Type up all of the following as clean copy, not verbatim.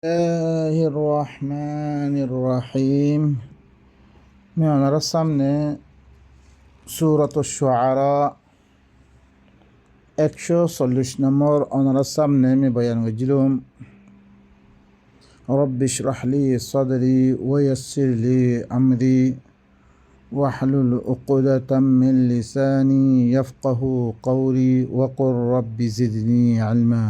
الله الرحمن الرحيم. من رسمنا سورة الشعراء 140 নম্বর ওনার সামনে আমি বয়ান করছিলাম। رب اشرح لي صدري ويسر لي أمري واحلل عقدة من لساني يفقه قولي وقل رب زدني علما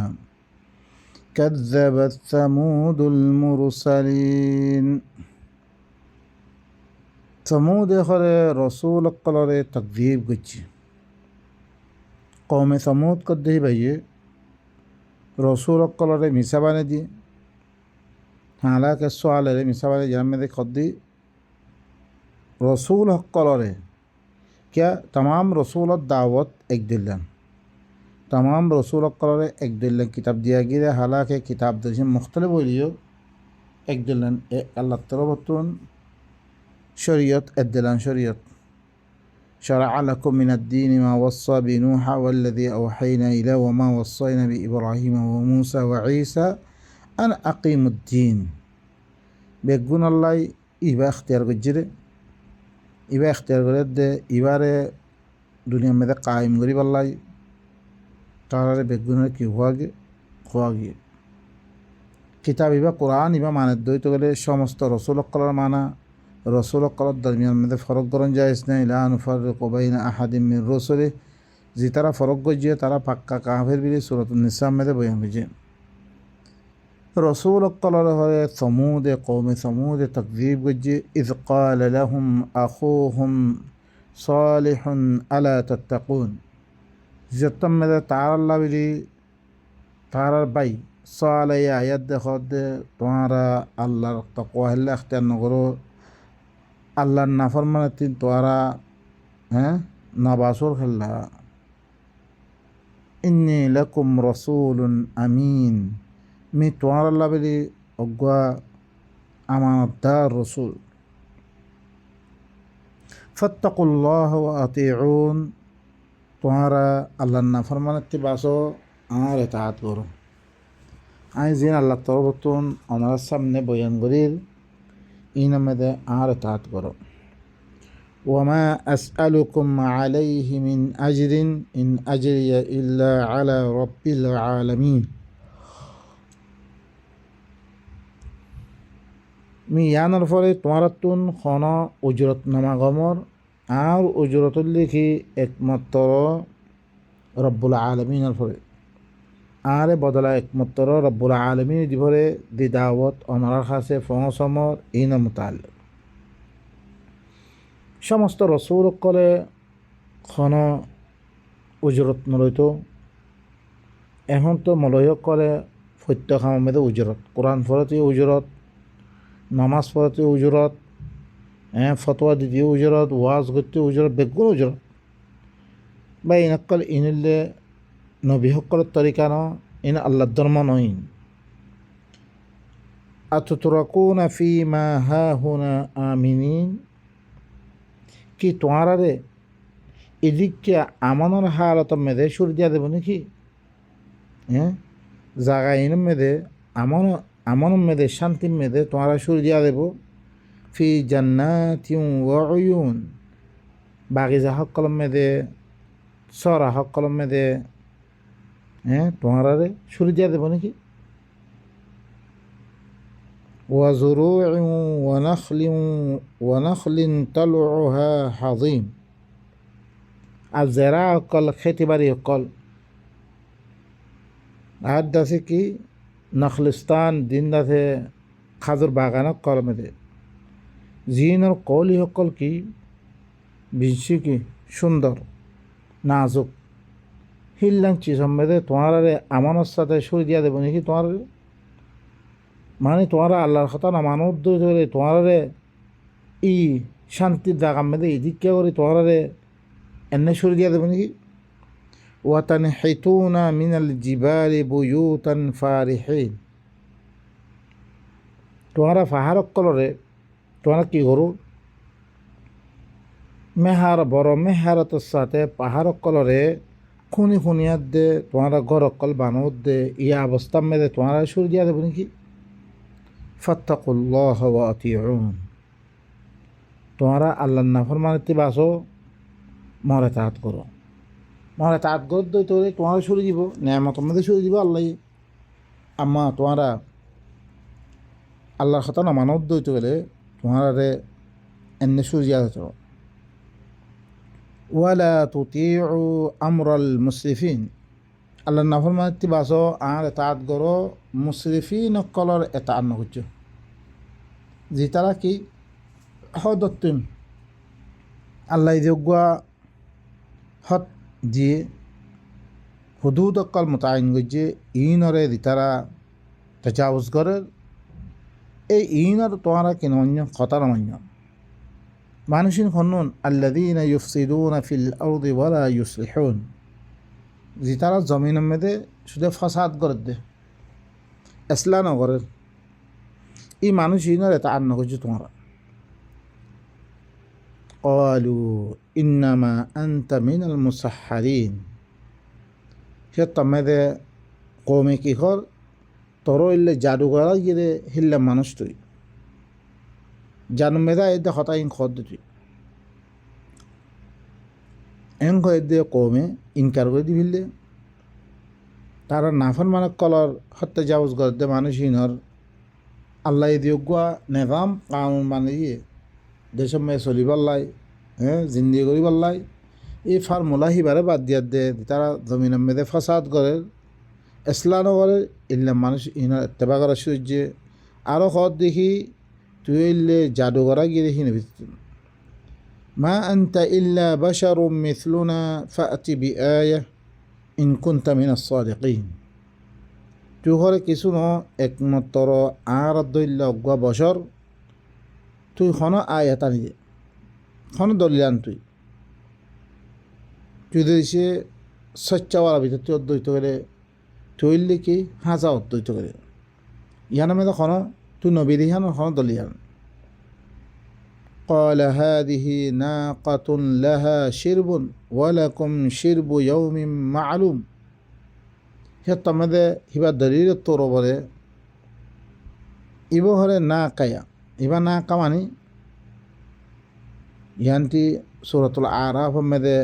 كذبت ثمود المرسلين. ثمود خره رسول قلره تكذيب گچی قوم ثمود قد بھئی رسول قلره میسابانه دی حالانکہ سوال ہے میسابانه جنم دے قد رسول قلره کیا تمام رسول دعوت ایک دلن तमाम रसूल कलर एक दिल किताब दिया गया हालांकि किताब दर्शन मुख्तलिफ हो लियो एक दिलन अल्लाह तरबतुन शरीयत अद्दलन शरीयत शरअ लकुम मिन الدين ما وصى بنوح والذي أوحينا إليه وما وصينا بإبراهيم وموسى وعيسى أن أقيموا الدين بيقول الله إبا اختيار جري إبا اختيار جري إبارة دنيا مدى قائم غريب الله তারারে বেগুনের কি হওয়া গিয়ে কিতাব ইবা কোরআন ইবা মানে দ্বৈত গেলে সমস্ত রসুল কলার মানা রসুল কলার দরমিয়ান মধ্যে ফরক গরণ যায়স না ইলা নুফাররিকু বাইনা আহাদিম মির রুসুলি যে তারা ফরক গজিয়ে তারা পাক্কা কাফের বিলি সূরাতুন নিসা মধ্যে বয়ান হয়েছে। রসুল কলার হয়ে সমুদে কওমে সমুদে তাকযীব গজিয়ে ইয ক্বালা লাহুম আখুহুম সালিহুন আলা তাত্তাকুন जतम में तार अल्लाह बिली तार बाई साल आयत दे खुद तुम्हारा अल्लाह तक़वा हल्ला अख्तियार न करो अल्लाह नाफरमान तीन तुम्हारा हैं नाबासुर हल्ला इन्नी लकुम रसूलुन अमीन मी तुम्हारा अल्लाह बिली अगवा अमानतदार रसूल फत्तकुल्लाह व अतीऊन तुम्हारा अल्लाह ना फरमानती बासो आर इताअत करो आई जिन अल्लाह तरबतुन हमारा सामने बयान गरीर इन में दे आर इताअत करो। वमा अस्अलुकुम अलैहि मिन अजरिन इन अजरिय इल्ला अला रब्बिल आलमीन। मी यानर फरे तुम्हारा तुन खाना उजरत नमा गमर আর উজরতুল লিখি একমাত্র রব্বুল আলমিনের ফলে আরে বদলা একমাত্র রব্বুল আলমিন দিভরে দি দাওয়াত অনার কাছে ফসমর ইন মুতাল্লিক সমস্ত রসুল কলে খন উজরত নলইতো এখন তো মলয় করে ফত্য খামেদে উজরত কোরআন ফরতে উজরত নামাজ ফরতে উজরত ফতোয়া দিতে উজরত ওয়াজ করতে উজরত বেগুন উজরত বা ইনকল ইনিলে নবী সকলের তরিকা ন ইন আল্লাহ ধর্ম নয়। আতুতরাকুনা ফিমা হাহুনা আমিনিন কি তোমারা রে এদিকে আমানোর হালত মেদে সুর দিয়া দেব নাকি জাগা ইন মেদে আমন মেদে শান্তি মেদে তোমারা সুর দিয়া দেব ফি জান্নাতিন ওয়া উয়ুন বাগিচা সকলম মেদে সরা সকলম মেদে তোমারে সুর দিয়া দেব নাকি ওয়া যুরু'in ওয়া নাখলিন তালউহা হাযীম আর যারা সকল খেতিবাড়ি সকল আর দাসে কি নখলিস্তান দিন দাসে খাজুর বাগান সকল মেদে জিনের কৌলি সকল কি বেশি কি সুন্দর নাজুক হিল্লাং চিজমেদে তোমারে আমানোর সাথে সুর দিয়া দেব নাকি তোমার মানে তোমারা আল্লাহর কথা না মানব ধরে তোমারে ই শান্তির জায়গা মেদে এদিকে করে তোমারে এনে সুর দিয়া দেব নাকি ওয়াতান হাইতুনা মিনাল জিবালি বুয়ুতান ফারিহিন তোমারা পাহাড় কলরে তোমরা কি করো মেহার বড় মেহারতের সাথে পাহাড় কলরে খুনি খুনিয়াত দে তোমারা ঘর অকল বানর দে ইয়া অবস্থা মেদে তোমারা সুর দিয়া দেব নাকি ফাত্তাকুল্লাহ ওয়া আতিউন, তোমরা আল্লাহর নাফরমানিতে বাসো, মর এতাআত করো। মর এতাআত করো তোরে তোমার সরে দিব, নেয়ামত মধ্যে সরে দিব আল্লাহ। আম্মা তোমরা আল্লাহর কথা না মানত দইতে গেলে তোমারে এনে সরিয়া যেত। ওয়ালা তুতিউ আমরাল মুসরিফিন, আল্লাহর নাফরমানিতে বাসো আর এতাআত করো মুসরিফিন কলর এতাআত নকরছো, যে তারা কি হদত্তিম আল্লাহ যোগ্যা হত দিয়ে হুদুদ অক্কাল মোতায়েন করছে ইনরে দিতারা তাজাউজ করে। এই ইনর তোমরা কেন অন্য খতার মান্য মানুষিন হনুন আল্লাযীনা ইউফসিদুনা ফিল আরদি ওয়ালা ইউসলিহুন, যে তারা জমিনের মধ্যে শুধু ফাসাদ করে দে, ইসলাহ ন করে। এই মানুষ ইনর এটা আর করছে তোমরা। ক্বালু ইন্নামা আনতা মিনাল মুসাহহারিন, সে তমেদে কমে কি কর তোর ইল্লে জাদুঘর গিয়ে হিল্লে মানুষ তুই জানু মেদা এদে হতা ইন খদ তুই এন এদে কমে ইনকার করে দি ফিরলে তারা নাফর মানে কলর হত্যা জাউজ করে দে মানুষ ইনর আল্লাহ দিয়োগুয়া নেজাম কানুন মানে দিয়ে দেশের মেয়ে চলিবার লাই, হ্যাঁ জিন্দি করিবার লাই, এই ফার্মুলা হিবারে বাদ দিয়া দে তারা জমিনের মেদে ফাসাদ করে, ইসলাম করে। ইল্লা মানুষ ইনার এত্তেবা করা সূর্যে আরও খত দেখি তুই ইল্লে জাদুঘরা গিয়ে দেখি নেবি। মা আনতা ইল্লা বাশারুম মিথলুনা ফাআতি বিআয়াহ ইন কুনতা মিনাস সাদিকিন, তুই ঘরে কিছু ন একমাত্র আর দইল্লা অজ্ঞা বছর তুই খন আয়াত আনি দে, খন দলিলান তুই যদি সে সচ্চাওয়ালা ভিতর তুই অদ্বৈত করে তুইলে কি হাজা অদ্বৈত করে ইয়ান মেদা খন তুই নবী দিহান খন দলিয়ান। قال هذه ناقة لها شرب ولكم شرب يوم معلوم, সে তমেদে হিবা দলিল তোর বলে ইব হরে না কায়া ইবা না কামানি ইয়ানটি সূরাতুল আরাফ মেদে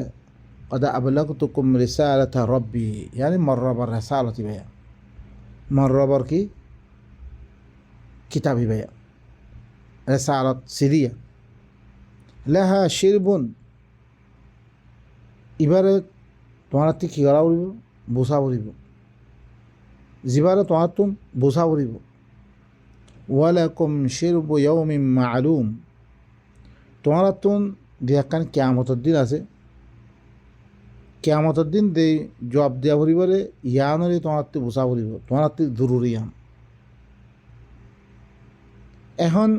قد أبلغتكم رسالة ربي, يعني مرة بالرسالة بيا مرة بركي كتابي بيا رسالة سرية لها شرب, এবারে তোমার কি করা বলিব বোঝা বলিব, যেবারে তোমার তুম বোঝা বলিব। ওয়ালাকুম শিরবু ইয়াউমিন মা'লুম, তোমার তুম দেখান কিয়ামতের দিন আছে, কিয়ামতের দিন দে জবাব দেওয়া পরিবারে ইয়ানরে তোমার বোঝা পড়িব, তোমার জরুরি ইয়ান। এখন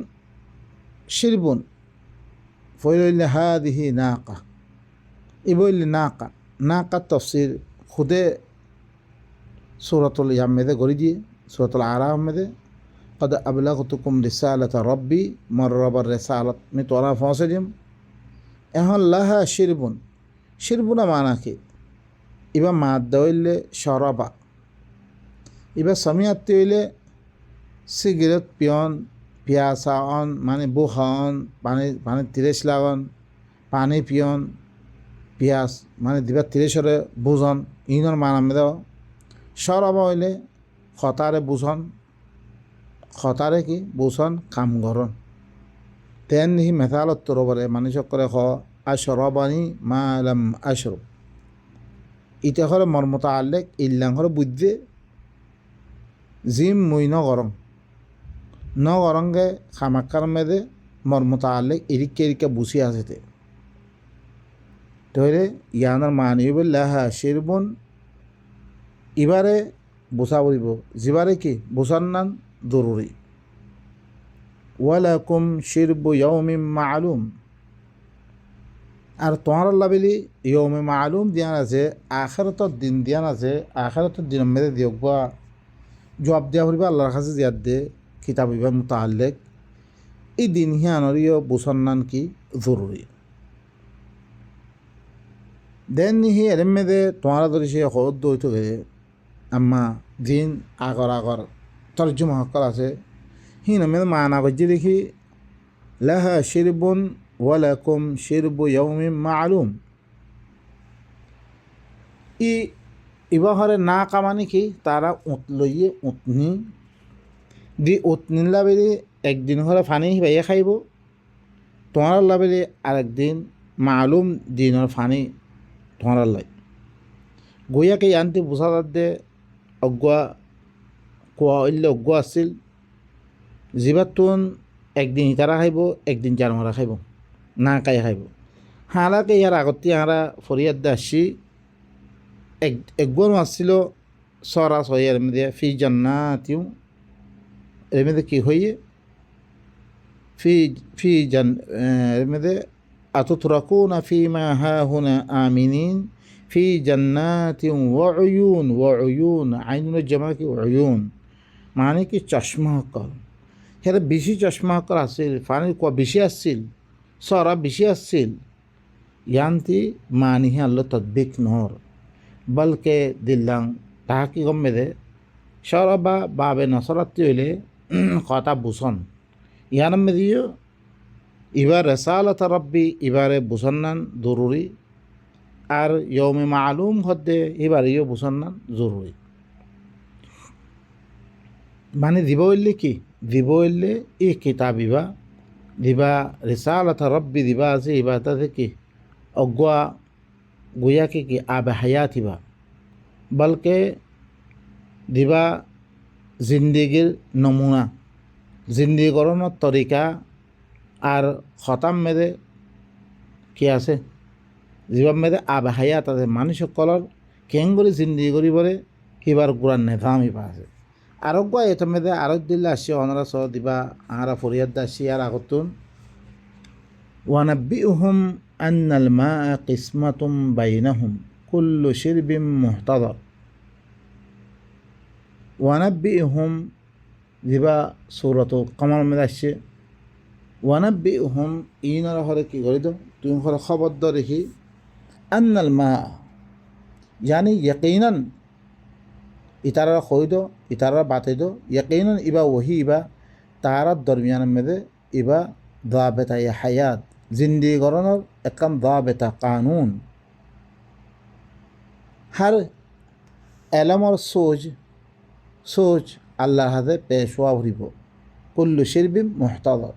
শিরবন ফইলে হাদিহি নাকা, এ বললে নাকা নাকা তফসির খুদে সূরাতুল ইয়ামেদে গড়ি দিয়ে সূরাতুল আরাফ মেদে قد أبلغتكم رسالة ربي مرة بالرسالة আমি তোরা পৌঁছে দিম। এখন লাহা শিরবন, শিরবুনা মানা কি ইবা মাদ্দা হইলে শরাবা, ইবা সমিয়াত্তি হইলে সিগারেট পিয়ন পিয়াসা অন মানে বুহান পানি পানি তিরেশ লাগন পানি পিয়ন পিয়াস মানে দিবা তিরেশরে বুঝন ইনর মানা মেদ। শরাবা হইলে খতারে বুঝন, খতারে কি বুঝন কাম গরন। তেন হি মেথালত তোর বলে মানুষ করে খ আশরবানি মা লাম আশরব, ইটা হলে মর্মতা আল্লেক ইল্লাং হলে বুঝতে জিম মুই ন গরঙ্গে খামাক্কার মেদে মর্মতা আল্লেক এরিকে এরিকে বুঝি আসেতে তাহলে ইয়ানোর মানি লাহা শিরবন এবারে বোঝা বলিব, যেবারে কি বোঝার নাম জরুরি। ওয়ালাকুম শিরবু ইয়াউমিন মা'লুম, আর তোমার লাবিলি ইয়মে মালুম দিয়ান আছে, আখেরাতের দিন দিয়ান আছে, আখেরাতের দিনের মেয়েদের দিয়ক বা জবাব দেওয়া পড়িবা আল্লাহর কাছে জিয়াদ দে কিতাব ইবা মুতাআল্লিক এই দিন হিয়ানরিও বুসন্নান কি জরুরি। দেন হি এর মেয়েদে তোমার ধরে সে হদ দইতে গেছে আম্মা দিন আগর তর্জমা হকল আছে হিনা মেদ মানা করছে দেখি লাহা শিরবুন ওয়ালাকুম শিরবু ইয়াউমিন মা'লুম। ইবাহরে না কামানি কি তারা উত লইয়ে উতনি দি উতনিন লাভেরি একদিন হলে ফানি হিবাইয়ে খাইব, তোমার লাভেরি আরেকদিন মালুম দিনের ফানি তোমার লাই গইয়াকে আনতে বুঝা দে অজ্ঞা কোয়া হইলে অজ্ঞা আছিল জিবাতুন একদিন ইতারা খাইব একদিন জানোয়ারা খাইব না কাই খাইব। হালাকে ইয়ার আগতে আমরা ফরিয়াদ দে আসছি একগুণ আসছিল সরা সহি এর মধ্যে ফি জান্নাতিউ এর মধ্যে কি হইয়ে ফি ফি জান এর মধ্যে আতুতরাকুনা ফিমা হাহুনা আমিনিন ফি জান্নাতিউ ওয়া উয়ুন আইনুল জামা কি উয়ুন মানে কি চশমা কর হেরে বেশি চশমা কর আসছিল ফানি ক বেশি আসছিল সরা বেশি আসছিল ইয়ান্তি মানিহে আল্লাহ তদবিক নহর বলকে দিল্লাং তাহা কি গম দে সরবা বাবে নসরাত্তি হইলে কথা বুঝন ইয়ান মেদিও এবার রেসালত রব্বি এবারে বুঝন্নান জরুরি আর ইয়মে মালুম হদ্দে এবার ইয়ে বুঝন্নান জরুরি। মানে দিব হইলে কি দিব হইলে ই কিতাব ইবা দিবা রেসালত রব্বি দিবা আছে ইবা তাতে কি অজ্ঞা গুয়াকে কি আবে হায়াত হিবা বলকে দিবা জিন্দিগির নমুনা জিন্দিগরণের তরিকা আর খতাম মেদে কি আছে জীবন মেদে আবে হায়াত আছে মানুষ সকলের কেং করে জিন্দিগি করি বলে হিবার গুড়ার নেধাম হিবা আছে আরোগ্য এটা মেদে আরোগ দিলে আসি অনারা সহ দিবা আহারা ফরিয়াদ আসি আর আগতুন ওয়ানাব্বিউহুম আন্নাল মা কিসমাতুম বাইনাহুম কুল্লু শিরবিম মুহতাদর। ওয়ানাব্বিউহুম দিবা সূরাত কমর মধ্যে আসছে ওয়ানাব্বিউহুম ইনারা হরে কি করে দো তুমি হরে খবর দ রেখি আন্নাল মা यानी यकीनन इतारा खोई दो इतारा बातें दो यकीनन इबा वही इबा तारा दरमियान में दे इबा दाबता या हयात जिंदगी गरनर एकम दाबता कानून हर एलम और सोच अल्लाह हदे पेशवा भरिबो कुल्लु शिरबिम मुहतादर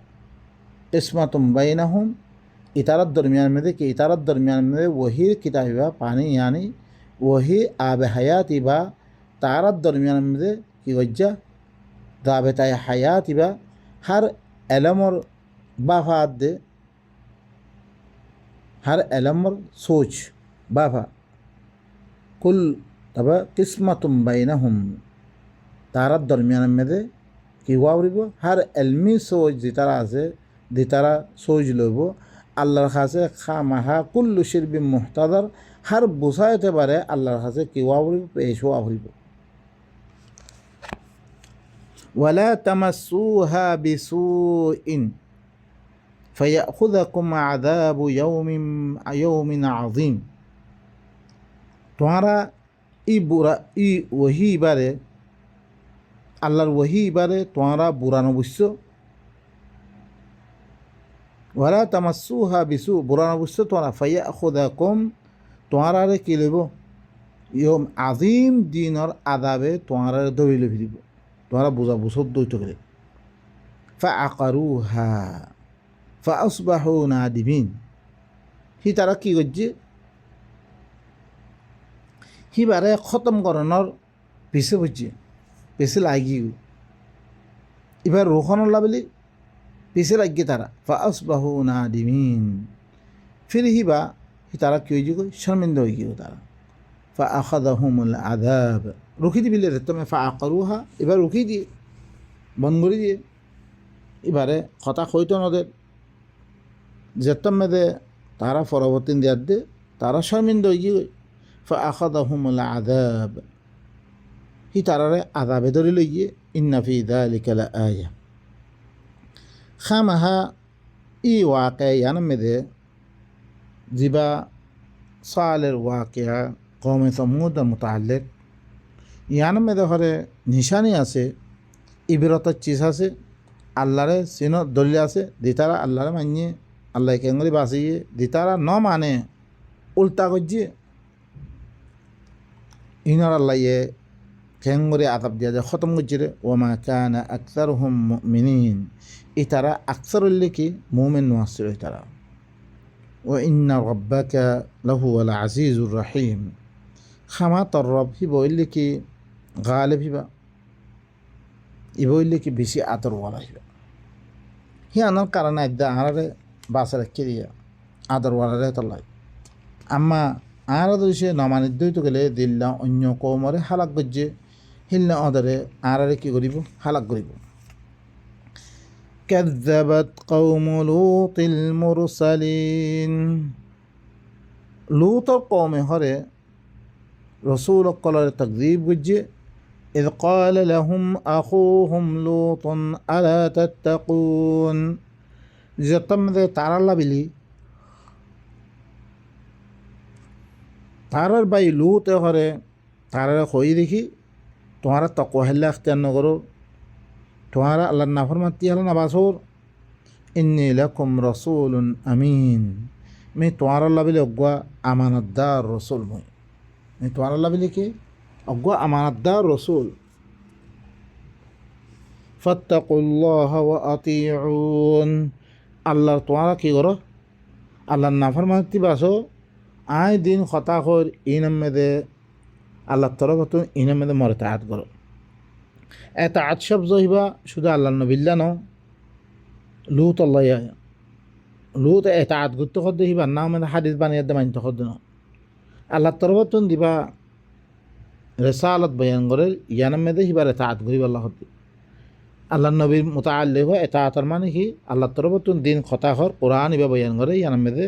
किस्मतुम बैनहुम इतारत दरमियान में दे कि इतारत दरमियान में दे वही किताबा पानी यानी वही आब हयात इबा तारत दरमियान में दे कि वज्जा दाबता हयात इबा हर एलम और बाफात दे हर एलम और सोच बाफा कुल तब किस्मतुम बैनहुम तारत दरमियान में दे कि वावरिबो हर एलमी सोच जितारा से दितारा सोच लोबो আল্লাহর কাছে খামাহা কুল্লু শিরবিম মুহতাদার হার বুঝাইতে পারে আল্লাহর কাছে কি ওয়াবরিব পেশ হওয়া হইব। ওয়ালা তামাসসুহা বিসুইন ফায়াখুযাকুম আযাবু ইয়াউমিন আযীম। তোমরা ই ওহি বারে আল্লাহর ওহি বারে তোমরা বুড়া নবশ্য ওয়ালা তামাসসুহা বিসু বুড়া নবশ্য তোমরা ফায়াখুযাকুম তোমরা কি লইব ইয়ম আযীম দিনের আযাবে তোমরা দবিলে ফিরিব তোমরা বুঝা বুঝত দইত করে ফাআকারুহা ফাআসবাহু নাদিমিন হি তারা কি করছে হিবারে খতম করানোর পিছে বুঝছে পিছে লাগি এবার রোখানোর লাভলি পিছে লাগিয়ে তারা ফাআসবাহু নাদিমিন ফির হিবা হি তারা কি হয়ে গিয়ে শর্মিন্দা হয়ে গিয়ে তারা ফাআখাযাহুমুল আযাব রুখি দিবিলে তুমি ফাআকারুহা এবার রুখি দিয়ে বন্ধ করে দিয়ে এবারে কথা হইতো নদের যেতম মেদে তারা পরবর্তী দেয়ার দে তারা শর্মিন্দা হয়ে গিয়ে ফাআখাযাহুমুল আযাব হি তারারে আযাবে ধরে লই গিয়ে ইন্না ফি যালিকা লাআয়া খামাহা ই ওয়াকিয়ান মেদে জিবা সালের ওয়াকিয়া কওমে সমুদ মুতাআল্লিক ইয়ান মেদে হরে নিশানি আছে ইবরতের চিজ আছে আল্লাহরে চিন দলিল আছে দিতারা আল্লাহরে মানিয়ে আল্লাহ কেঙ্গরি বাঁচিয়ে দিতারা ন মানে উল্টা করছে ইনার আল্লাহ ইয়ে কেঙ্গরি আকাব দিয়া যায় খতম করছে রে ওমা কানা আকসার হুম মিনিন ইতারা আকসার উল্লে কি মোমেন নোয়াসির ইতারা ও ইন্না রব্বাকা লাহু আল আজিজুর রাহিম খামা তর রব হি বইলে কি গালেব হিবা ই বইলে কি বেশি আদরওয়ালা হিবা হি আনার কারণে আদা আহারে বাসা রেখে দিয়া আদরওয়ালারে তল্লাই আম্মা আর সে নমানিদ্যই তো গেলে দিল্লা অন্য কৌমরে হালাক গজ্জে হিল্লা অদরে আরারে কি করিব হালাক করিব كذبت قوم لوط المرسلين لوط قوم هره رسول قال تكذيب وجه إذ قال لهم أخوهم لوط ألا تتقون جتم ذي تعالى الله بلي تعالى باي لوط هره تعالى خوي দেখি তোমারা তাকওয়া হেল্লা ইখতিয়ার না করো তোমারা আল্লাহর নাফরমাতি হলো না বাসর ইন্নী লাকুম রাসূলুন আমিন আমি তোমার আল্লাহ বলে অজ্ঞা আমানতদার রসুল মই আমি তোমার আল্লাহ বলে কি অজ্ঞা আমানতদার রসুল ফাত্তাকুল্লাহ ওয়া আতিউন আল্লাহর তোমারা কি করো আল্লাহর নাফরমাতি বাসো আয় দিন কথা কর ইনামেদে আল্লাহর তরফ ইনামেদে মরে তাআত করো এটা আতশব জহিবা শুধু আল্লাহ নবিল্লা ন লুত আল্লাহ লুত এটা আত গুরুত্ব খদ্দ হিবা না মানে হাদিস বানিয়ে দে মানিত খদ্দ ন আল্লাহ তরফতুন দিবা রেসালত বয়ান করে ইয়ানাম মেদে হিবার এটা আত গরিব আল্লাহ হদ্দি আল্লাহ নবীর মোতাল্লি হয় এটা আতর মানে কি আল্লাহ তরফতুন দিন খতা হর কোরআন ইবা বয়ান করে ইয়ানাম মেদে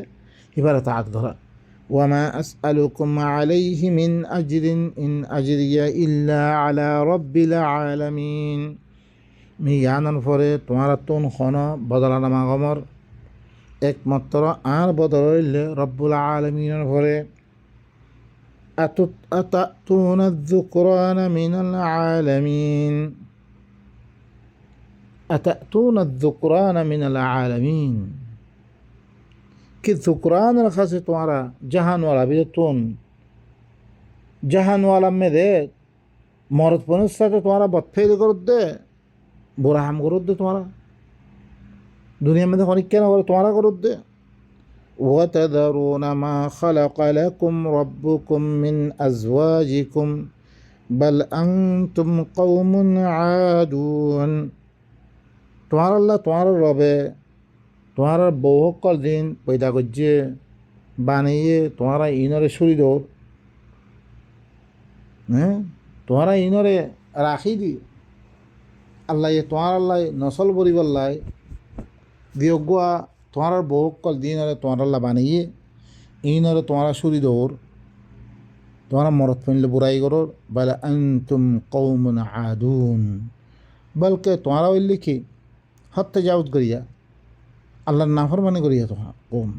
হিবার এটা আত ধরা وما أسألكم عليه من أجر إن أجري إلا على رب العالمين মি ইয়ানন ফরে তোমার তুন খন বদলানা মাগমর একমাত্র আর বদল হইলে রব্বুল আলামিনের ফরে আতাতুনা الذكران من العالمين আতাতুনা الذكران من العالمين कि ज़ुकरान रखा से तुम्हारा जहान वाला भी तुम जहान वाला में दे मौरत पनुस से तुम्हारा बदफेल कर दे बुरा हम कर दे तुम्हारा दुनिया में देखो क्या ना कर तुम्हारा कर दे وتذرون ما خلق لكم ربكم من أزواجكم بل أنتم قوم عادون तुम्हारा अल्लाह तुम्हारा रबे তোমার বহুকল দিন পয়দা করছে বানিয়ে তোমারা ইনরে শরীর হ্যাঁ তোমারা ইনরে রাখি দি আল্লাহ তোমার আল্লাহ নসল বরিবল্লাই দিয়গুয়া তোমার বহুকল দিনরে তোমার আল্লাহ বানিয়ে ইনরে তোমারা শরীর তোমারা মরত ফেনলে বুড়াই করো বলে আনতুম কওমুন আদুন বলকে তোমারা ওই লিখি হত্যা জাউদ করিয়া আল্লাহর নাফরমানি করিয়া তোমার কম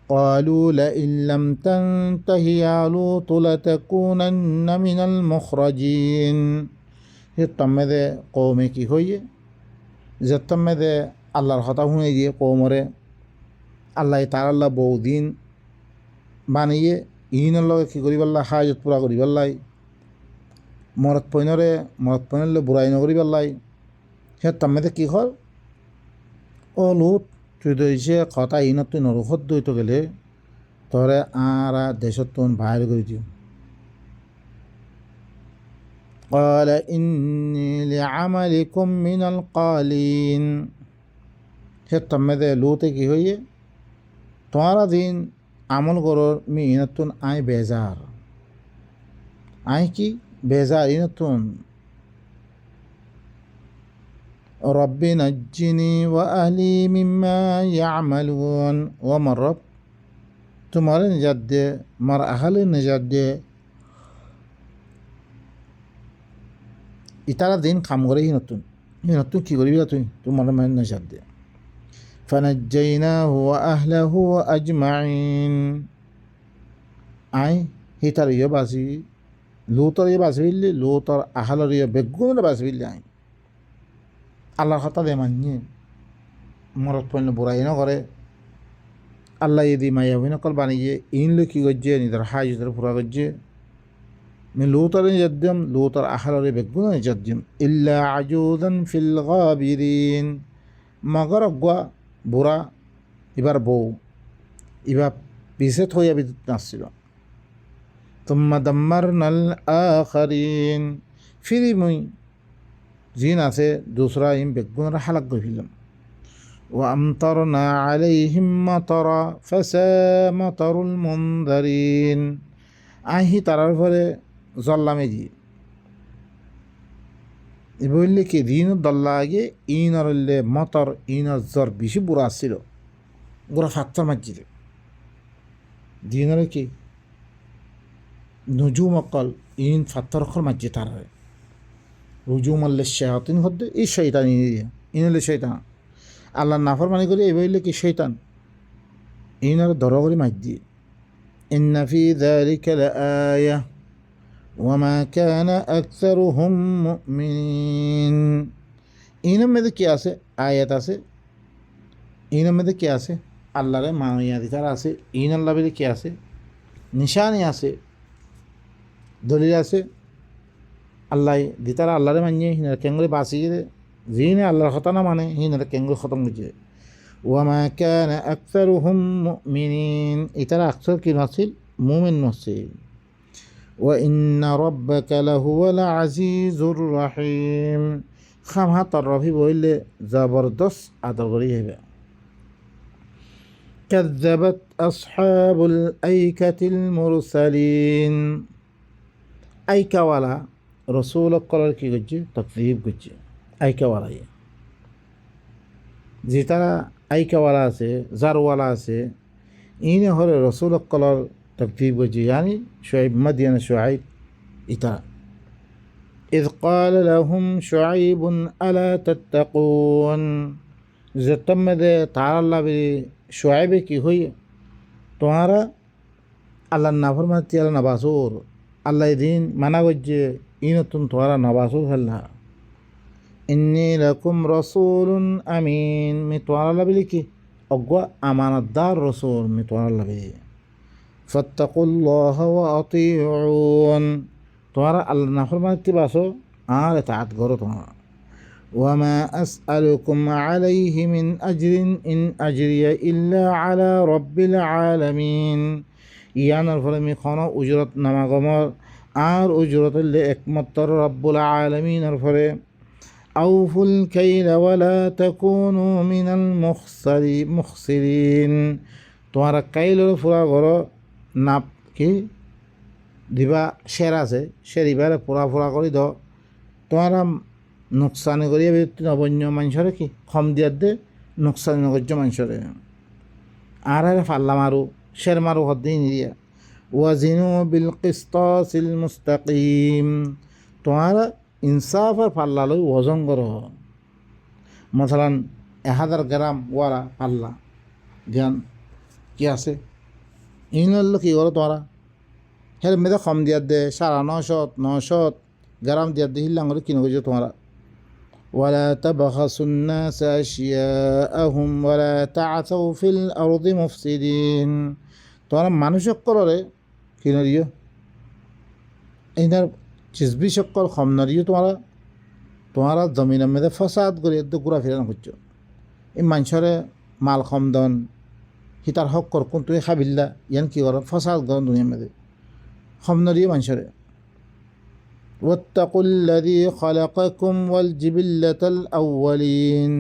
قالوا لئن لم تنته يا لوط لتكونن من المخرجين হে তম্মেদে কৌমে কি হইয়ে যে তম্মেদে আল্লাহর কথা শুনে দিয়ে কৌমরে আল্লাহ তার আল্লাহ বহুদিন বানিয়ে ইনের লগে কি করিবাল্লাহ হাজত পুরা করিবাল্লাই মরত পইনলে বুড়াই নকরিবাল্লাই হে তম্মেদে কি হল ও লুত তুই দইছে কথা ইনত তুই নরখত দইতে গেলে তরে আরা দেশত তুন বাইর করে দিও قال إني لعملكم من القالين হে তম্মেদে লুতে কি হইয়ে তোমারা দিন আমল করর মি ইনতুন আই বেজার আই কি বেজার ইনতুন رب نجني وأهلي مما يعملون ومن رب तुम्हारे निजात दे मार अहले निजात दे इतारा दिन काम करे ही नतुन की करिबा तुई तुम्हारे मन निजात दे فنجيناه وأهله أجمعين আই হিতার ইয়ে বাসি লুতর ইয়ে বাসবিল্লি লুতর আহলর ইয়ে বেগুন বাসবিল্লি আই আল্লাহর কথা দে মানিয়ে মরত পণ্য বুড়াই ন করে আল্লাহ যদি মাইয়া হইন কল বানিয়ে ইন লো কি গজ্জে নিজের হাই নিজের পুরা গজ্জে من لوطر يجدم لوطر أحرر بقنا يجدم إلا عجوزا في الغابرين ما غرقوا برا إبر بو إبا بيست هو يبيت نصيلا ثم دمرنا الآخرين في مي زينة سي دوسرا يم بقنا حلق فيلم وأمطرنا عليهم مطرا فساء مطر المنذرين আহি তারার পরে জল্লামে দিয়ে এ বললে কি দিন দল্লা আগে ইনর মতর ইনর জ্বর বেশি বুড়া আসছিল গোড়া ফাত্তর মাঝিতে দিনের কি নজুম অকল ইন ফাত্তর অকল মাঝি তার হয় রুজুম আল্লাহ শায়াতিন হদ্দে এই শৈতান ইনলে শৈতান আল্লাহ নাফর মানে করি এই বললে কি শৈতান ইনর দর করে মাঝ দিয়ে إن في ذلك لآية وما كان أكثرهم مؤمنين إنما ماذا كياسة آيات آسة إنما ماذا كياسة الله রে মানিয়া দিতার আছে ইন আল্লাহ বলে কি আছে নিশানি আছে দলিল আছে আল্লাহ দিতার আল্লাহরে মানিয়ে হিনার কেঙ্গরে বাঁচি গেলে যিনি আল্লাহর কথা না মানে হিনার কেঙ্গরে খতম করছে ওয়ামা কান আকসারুহুম মুমিনিন এটার আকসার কি নাছিল মুমিন নাছিল ওয়া ইন্না রাব্বাকা লাহুয়াল আজিজুর রহিম খামহা তারফি বইলে জবরদস্ত আদর করি হবে كذبت أصحاب الأيكة المرسلين أيكة والا رسول قال কি করছে তাকযীব করছে আইকা ওয়ালা যে তারা আইকাওয়ালা আছে জারওয়ালা আছে ইনে হরে রসুল কলর তকদিব করছে ইয়ানি শুআইব মাদিয়ান শুআইব ইতা إذ قال لهم شعيب ألا تتقون زتمد تعالى الله شعيب কি হই তোমারা আল্লাহ নাফরমাতি আল্লাহ নবাসুর আল্লাহ দিন মানা করছে ইনতুন তোমারা নবাসুর হল্লা إني لكم رسول أمين متوار الله بلكي أقوى أمانة دار رسول متوار الله بلي فاتقوا الله وأطيعون توارا الله نفر ما تباسو تعت غرو توارا وما أسألكم عليه من أجر إن أجري إلا على رب العالمين يانا الفرمي خانا أجرت نما غمار أجرت اللي أكمتر رب العالمين الفرمي أوفوا الكيل ولا تكونوا من المخسرين তোমারা কাইল পুরা ঘর নাপ কি দিবা শের আছে সে দিবারে পুরা পুরা করে দাও তোমারা নোকসানি করিয়া নবন্য মানুষরে কি কম দিয়ার দে নোকসানি নগর্য মানুষরে আর ফাল্লা মারু শের মারু হদ্দি নিদিয়া ওয়াজিনু বিল কিসতাসিল মুস্তাকিম তোমারা ইনসাফের পাল্লা লই ওজন করো মশালান 1000 গ্রাম ওয়ালা পাল্লা ধ্যান কি আছে ইনল কি করো তোমরা হের মেয়েদের কম দিয়ার দে 950 গ্রাম দিয়ার দে হিল্লাং করে কিনে গেছো তোমরা ওয়ালা তাবখাসুন নাস আশিয়াআহুম ওয়ালা তা'আসু ফিল আরদি মুফসিদিন তোমরা মানুষক করে কিনে দিও এইনার চিজবি সকল কম নরিও তোমারা জমিনের মধ্যে ফসাদ করে একদম ঘুরা ফিরা করছো এই মানুষরে মাল কম দন হিতার হক কর কোন তুই খাবিল্লা ইয়ান কি কর ফসাদ কর দুনিয়ার মধ্যে কম নরিও মানুষরে واتقوا الذي خلقكم والجبلة الأولين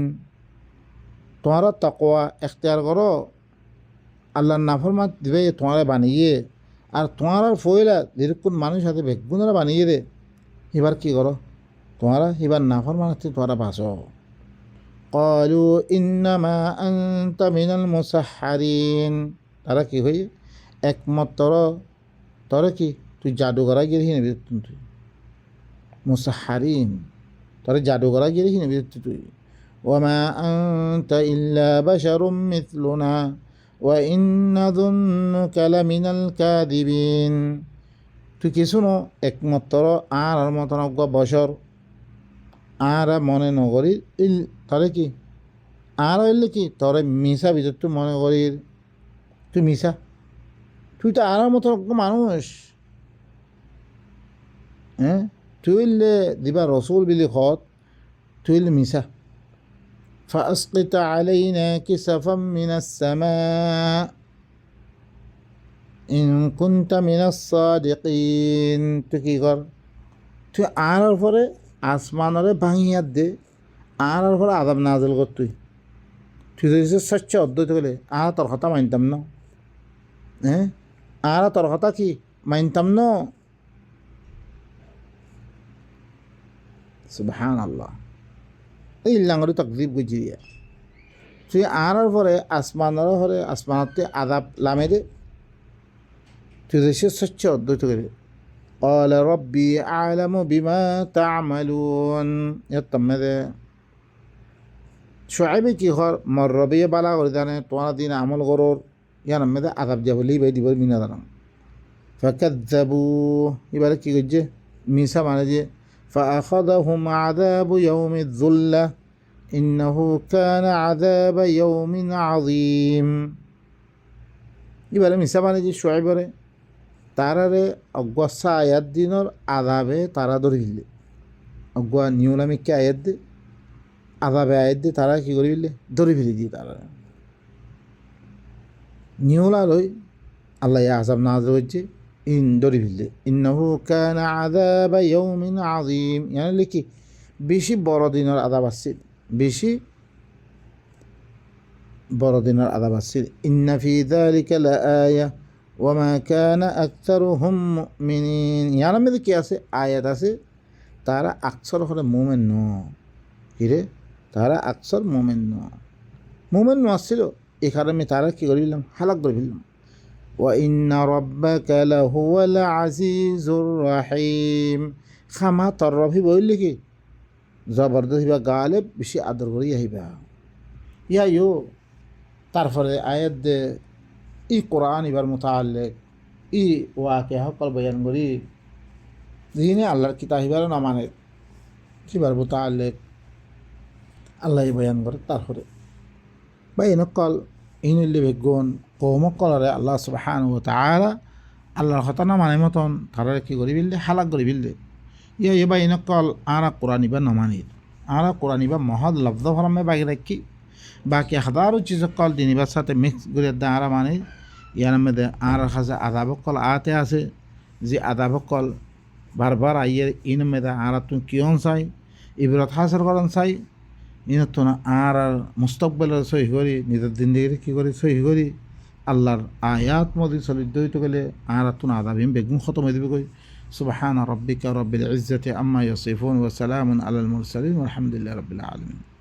তোমারা তাকওয়া এখতিয়ার করো আল্লাহর নাফরমান দিবে তোমারে বানিয়ে আর তোমার ফয়লা যেরকম মানুষ হাতে বেগুনারা বানিয়ে দে এবার কি করো তোমরা এবার নাফরমানাতে তোমরা বাঁচো قالوا إنما أنت من المسحرين তারা কি হই একমত তোরা কি তুই জাদুঘরা গিয়ে নেবি তুই মুসাহহারিন তোরা জাদুঘরা গিয়ে নেবি তুই وما أنت إلا بشر مثلنا وإن نظنك لمن الكاذبين তুই কিছু ন একমাত্র আর মতন বছর আর মনে নগরী তরে কি আর হইলে কি তরে মিশা ভিতর তুই মনে করি তুই মিশা তুই তো আর মতো মানুষ হ্যাঁ তুই হইলে দিবা রসুল বিলি খত তুই হইলে মিশা فأسقط علينا كسفا من السماء إن كنت من الصادقين তুই কি কর তুই আর পরে আসমানরে ভাঙিয়াত দে আর পরে আদাব নাজল কর তুই তুই যদি স্বচ্ছ অদ্বৈত বলে আর তোর কথা মানতাম না হ্যাঁ আর তোর কথা কি মানতাম না সুবহানাল্লাহ এই লাঙ্গরি তকজিব গুজিয়া তুই আর পরে আসমানতে আদাব লামে দে তুই যদি স্বচ্ছ অদ্বৈত করে قال ربي أعلم بما تعملون يتمده شعيب কি হর মররবিয়ে বালা করে জানে তোমার দিন আমল করর ইয়ার মধ্যে আযাব যাবলি বাই দিব মিনা দাম فكذبوا এবারে কি করছে মিসা মানে যে فأخذهم عذاب يوم الذلة إنه كان عذاب يوم عظيم এবারে মিসা মানে যে শুআইবরে তারারে অজ্ঞা আয়াত দিনর আযাবে তারা ধরে ফেললে অজ্ঞা নিয়লামিকে আয়াত দে আযাবে আয়াত দে তারা কি করে ফেললে ধরে ফেলে দিয়ে তারা নিয়লা লই আল্লাহ আযাব নাযিল হচ্ছে ইন ধরে ফেললে ইন্নাহু কানা আযাবা ইয়াউমিন আযীম মানে লিখি বেশি বড় দিনের আযাব আছে বেশি বড় দিনের আযাব আছে ইন্না ফি যালিকা লাআয়া ওয়ামা কানা আকতারুহুম মুমিনিন ইয়ার মধ্যে কি আছে আয়াত আছে তারা আকসর হলে মুমিন ন কিরে তারা আকসর মুমিন ন আসছিল এই কারণে তারা কি করে দিলাম হালাক করে ফেললাম ওয়া ইন্না রাব্বাকা লাহুয়াল আজিজুর রাহিম খামা তর রবি বললি কি জবরদস্ত বা গালেব বেশি আদর করে আহিবা ইয়ো তারপরে আয়াত দে ই কোরআন এবার মোতাল্লেক ই ওয়াকে সকল বয়ান করি যিনি আল্লাহর কিতাব এবার না মানে সেবার মোতাল্লেক আল্লাহ বয়ান করে তারপরে বা এনেকল ইনুল্লি বেগুন কৌমকলরে আল্লাহ সুবহানাহু ওয়া তাআলা আল্লাহর কথা না মানে মতন তারা কি করে ফেললে হালাক করে ফেললে এবার এনেকল আরা কোরআন এবার নমানি আরা কোরআন এবার মহৎ লব্ধ ফরমে বাকি রাখি বাকি হাজারো চিজকল দিনিবার সাথে মিক্স করে দেয় আরা মানে ইয়ার মধ্যে আর কাছে আদাবকল আতে আছে যে আদাবকল বারবার আইয়ের ইন মেদে আর তুমি কিয়ন চাই ইবরত হাসিল করেন চাই ইনত তো না আর মুস্তকবেলের সহি করি নিজের জিন্দিগির কী করি সহি করি আল্লাহর আয়াত মদি চলিত দইত গেলে আর তুন আদাবিম বেগুন খতম হয়ে দেবে কই সুবহান রব্বিকা রব্বিল ইজ্জাতি আম্মা ইয়াসিফুন ওয়া সালামুন আলাল মুরসালিন ওয়ালহামদুলিল্লাহি রাব্বিল আলামিন।